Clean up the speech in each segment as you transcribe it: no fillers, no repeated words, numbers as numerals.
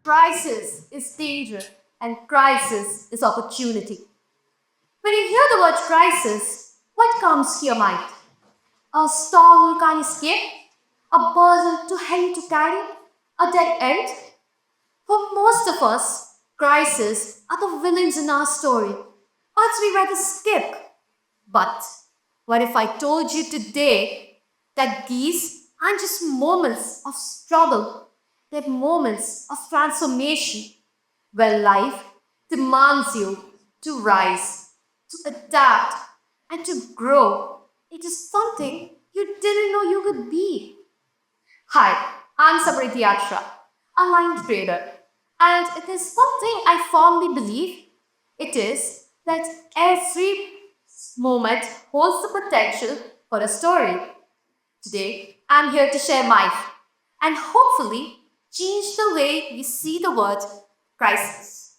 crisis is danger and crisis is opportunity. When you hear the word crisis, what comes to your mind? A storm you can't escape? A burden too heavy to carry? A dead end? For most of us, crises are the villains in our story, parts we rather skip. But what if I told you today that these aren't just moments of struggle, they're moments of transformation where life demands you to rise, to adapt, and to grow into something you didn't know you could be. Hi, I'm Samridhi Ashara, a line trader, and it is something I firmly believe. It is that every moment holds the potential for a story. Today, I'm here to share mine and hopefully change the way we see the word crisis.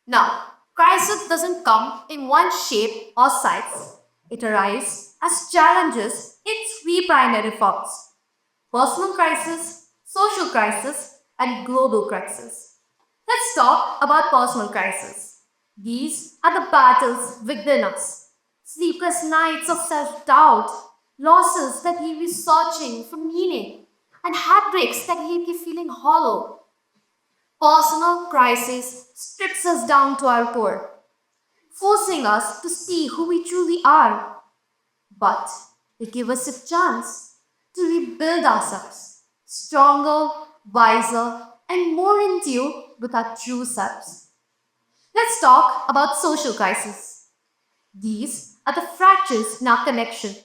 Now, crisis doesn't come in one shape or size. It arises as challenges in three primary forms: personal crisis, social crisis, and global crisis. Let's talk about personal crisis. These are the battles within us. Sleepless nights of self-doubt, losses that leave you searching for meaning, and heartbreaks that leave you feeling hollow. Personal crisis strips us down to our core, forcing us to see who we truly are. But they give us a chance to rebuild ourselves, stronger, wiser, and more in tune with our true selves. Let's talk about social crisis. These are the fractures in our connection,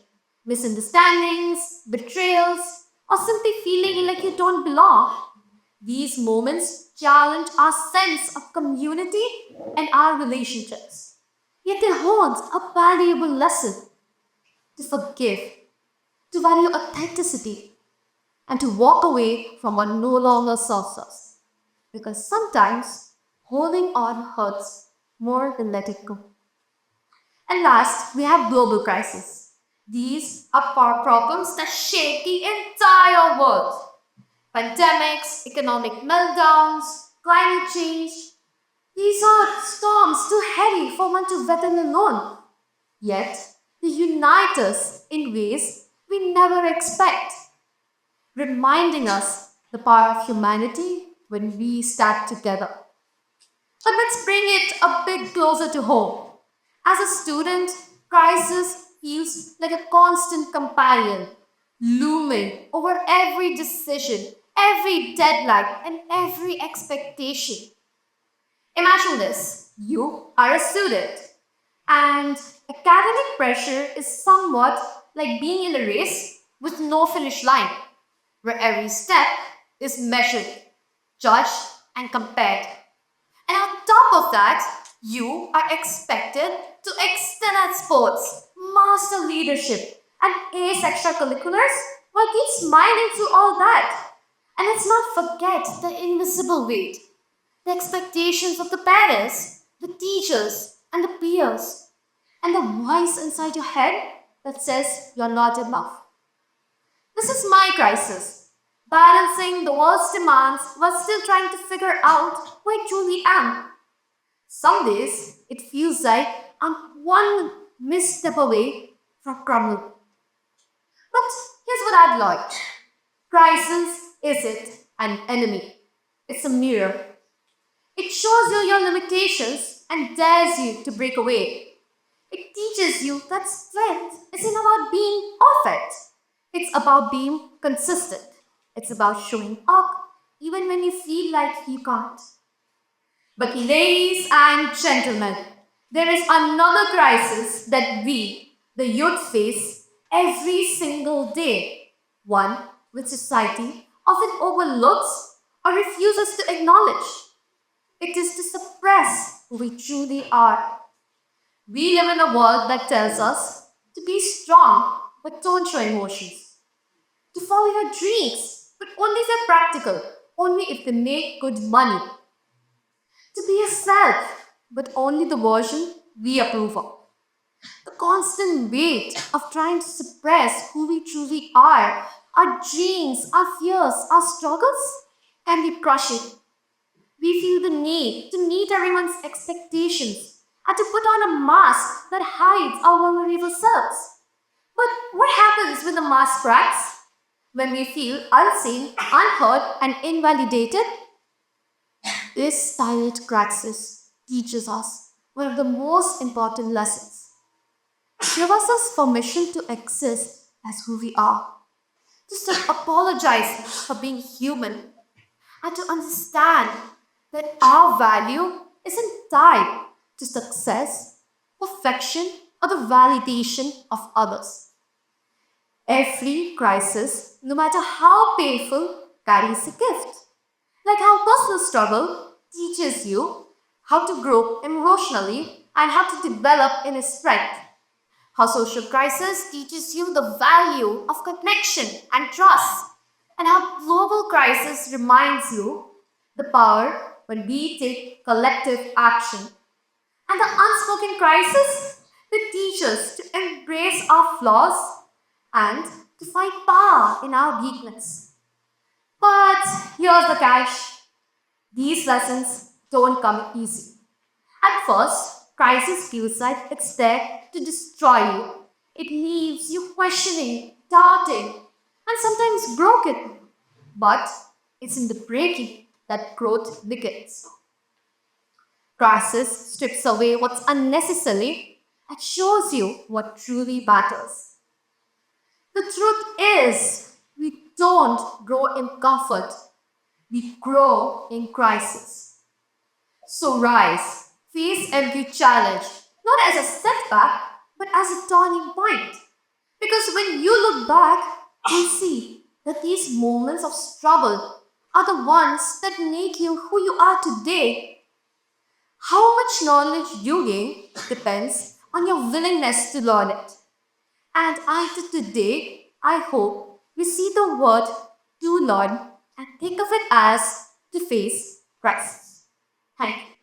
misunderstandings, betrayals, or simply feeling like you don't belong. These moments challenge our sense of community and our relationships. Yet they hold a valuable lesson to forgive, to value authenticity, and to walk away from what no longer serves us. Because sometimes holding on hurts more than letting go. And last, we have global crisis. These are problems that shake the entire world. Pandemics, economic meltdowns, climate change. These are storms too heavy for one to weather alone. Yet, they unite us in ways we never expect, reminding us the power of humanity when we stand together. But let's bring it a bit closer to home. As a student, crisis feels like a constant companion, looming over every decision, every deadline, and every expectation. Imagine this: you are a student, and academic pressure is somewhat like being in a race with no finish line, where every step is measured, judged, and compared. And on top of that, you are expected to excel at sports, master leadership, and ace extracurriculars while keep smiling through all that. And let's not forget the invisible weight, the expectations of the parents, the teachers, and the peers, and the voice inside your head that says you're not enough. This is my crisis, balancing the world's demands while still trying to figure out who I truly am. Some days it feels like I'm one misstep away from crumbling. But here's what I'd like. Crisis isn't an enemy. It's a mirror. It shows you your limitations and dares you to break away. It teaches you that strength isn't about being perfect. It's about being consistent. It's about showing up even when you feel like you can't. But ladies and gentlemen, there is another crisis that we, the youth, face every single day. One which society often overlooks or refuses to acknowledge. It is to suppress who we truly are. We live in a world that tells us to be strong but don't show emotions, to follow your dreams but only if they're practical, only if they make good money, to be yourself but only the version we approve of. The constant weight of trying to suppress who we truly are, our dreams, our fears, our struggles, can be crushing. We feel the need to meet everyone's expectations and to put on a mask that hides our vulnerable selves. But what happens when the mask cracks? When we feel unseen, unheard, and invalidated? This silent crisis teaches us one of the most important lessons. Give us permission to exist as who we are. To stop apologizing for being human and to understand that our value isn't tied to success, perfection, or the validation of others. Every crisis, no matter how painful, carries a gift. Like how personal struggle teaches you how to grow emotionally and how to develop inner strength. How social crisis teaches you the value of connection and trust. And how global crisis reminds you the power when we take collective action. And the unspoken crisis that teach us to embrace our flaws and to find power in our weakness. But here's the catch. These lessons don't come easy. At first, crisis feels like it's there to destroy you. It leaves you questioning, doubting, and sometimes broken. But it's in the breaking that growth begins. Crisis strips away what's unnecessary and shows you what truly matters. The truth is, we don't grow in comfort, we grow in crisis. So rise, face every challenge, not as a setback, but as a turning point. Because when you look back, you'll see that these moments of struggle are the ones that make you who you are today. How much knowledge you gain depends on your willingness to learn it. And until today, I hope we see the word to learn and think of it as to face crisis. Thank you.